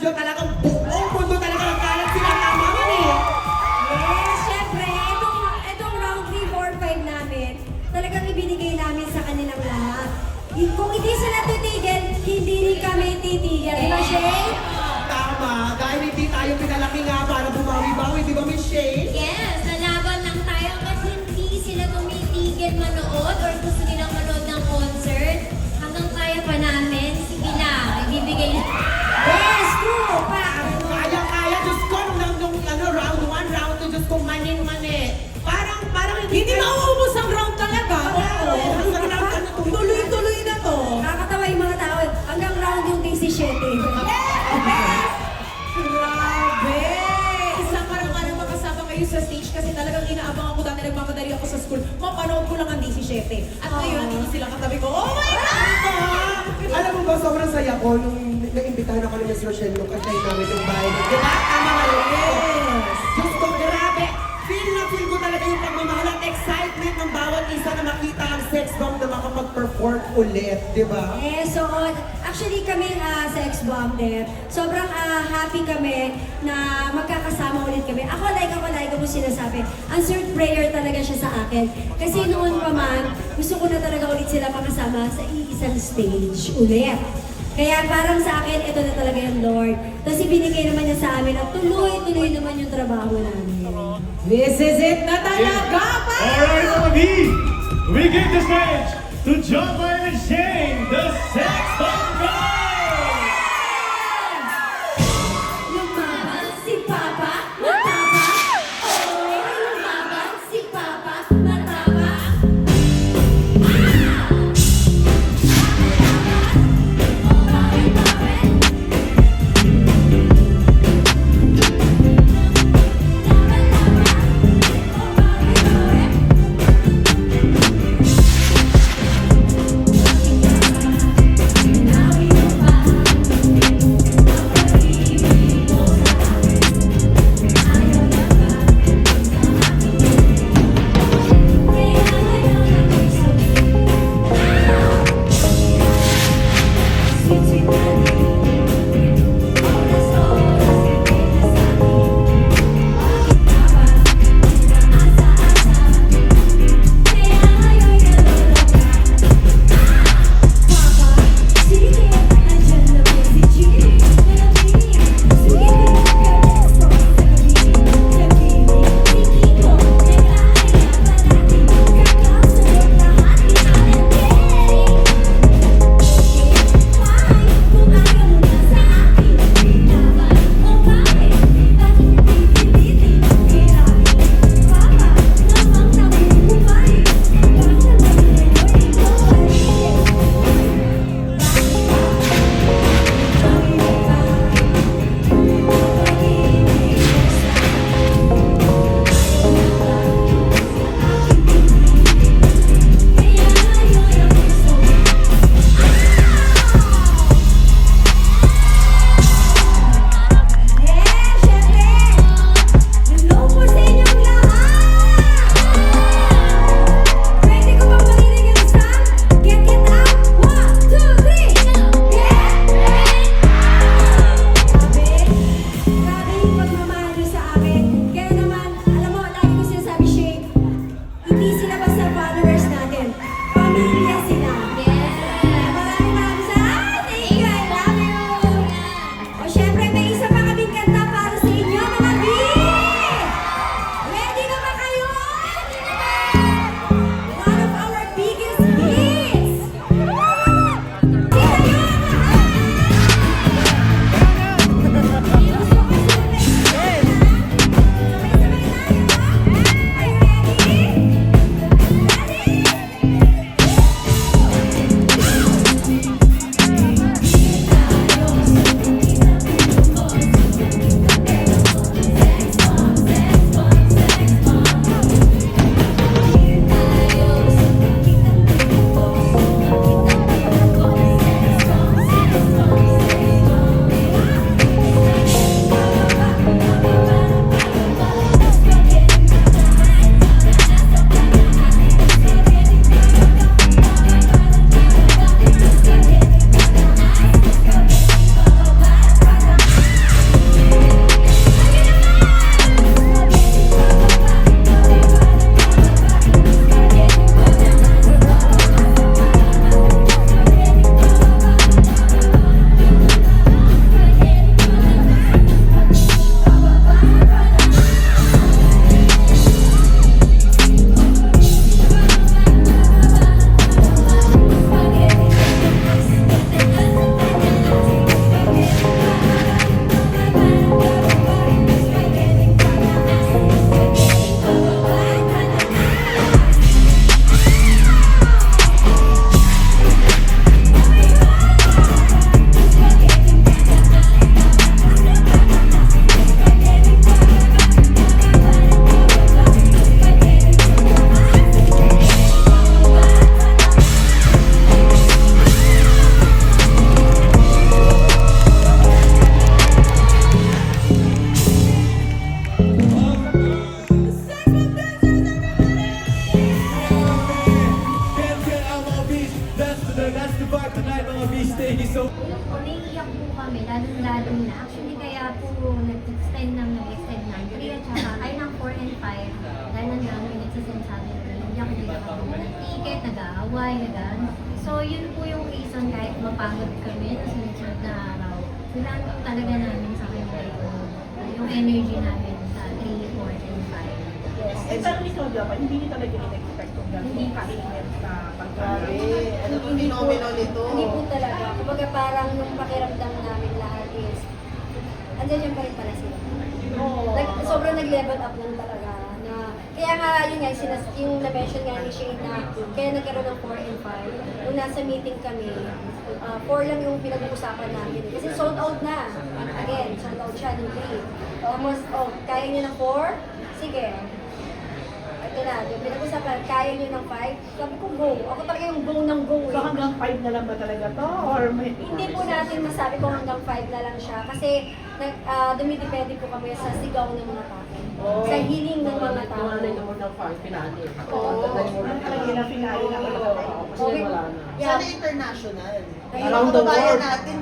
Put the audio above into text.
nyo talagang buong mundo talaga nagkalat sila. Tama man eh. Yes, syempre, itong round 3, 4, 5 namin, talagang ibinigay namin sa kanilang lahat. Kung hindi sila titigil, hindi rin kami titigil. Di ba, Shay? Tama, dahil hindi tayo pinalaki nga para bumawi-bawi, di ba, Miss Shay? Yes, nalaban lang tayo kasi hindi sila tumitigil manood or gusto nilang manood ng concert. Hanggang kaya pa namin, sige lang, ibibigay lang. Yes, true. Kaya, Diyos ko, nung round 1, round 2, Diyos ko, manin-mani. Parang Hindi mauubos ang round talaga. Oo. Tuloy-tuloy na to. Nakakatawa yung mga tao. Hanggang round yung 17. Grabe! Isang parang makasama kayo sa stage kasi talagang inaabang ako dati nagmamadali ako sa school. Mapanood ko lang ang 17. At ngayon, dito sila katabi ko. Oh my God! Alam mo ba, sobrang saya ko nung naimbitahan ako ni Miss Rochelle nung kantay namin yung bahay. Di ba? Tama nga yun. Yes! Diyos ko, grabe! Feel ko talaga yung pagmamahal at excitement ng bawat isa na makita ang sex bomb na makapag-perform ulit. Di ba? Eh, so, actually kami sa X-Bomb din, sobrang happy kami na magkakasama ulit kami. Ako mo sinasabi, answered prayer talaga siya sa akin. Kasi noon pa man, gusto ko na talaga ulit sila makasama sa iisang stage ulit. Kaya parang sa akin, ito na talaga yung Lord. Tapos ibinigay naman niya sa amin at tuloy-tuloy naman yung trabaho namin. This is it na talaga pa! Alright, Mami! We give the stage to John and Shane, the Sex Bomb Girls! Lumaban si Papa, matapang. Oy, lumaban si Papa, matapang. po kami, lalo na. Actually, kaya po nag-extend ng 3 at saka ay ng 4 and 5. Dahil ang dami nagsasend sa amin. Hindi ako nagkakaroon ng ticket, nag-aaway, So, yun po yung reason kahit mapagod kami sa sunod na araw. Kailangan po talaga namin sa kanila yung energy namin sa 3, 4, and 5. Yes. Eh, pero ikaw, di ba, hindi niyo talaga in-expect kung gano'n kainit na pagkain. Ano itong phenomenon nito? Hindi po talaga. Kumbaga parang yung pakiramdam namin lahat is, andyan yung pa rin pala sila. Sobrang nag-level up lang talaga. Na, kaya nga, yun nga, yung na-mention nga ni Shane na kaya nagkaroon ng 4 and 5. Nung nasa meeting kami, 4 lang yung pinag-uusapan namin. Kasi sold out na. Again, sold out siya ng 3. Almost, kaya niyo ng 4? Sige. Ito na, yung pinag-usapan, kaya niyo ng 5? Sabi ko, go. Ako talaga yung go ng go. So hanggang 5 na lang ba talaga to? Or may... Hindi po natin masabi kung hanggang 5 na lang siya. Kasi dumidepende po kami sa sigaw ng mga tao. Sa hiling ng mga tao. Talaga na finale na talaga. Kasi wala na. Yeah. Sana international. Around the world. Natin,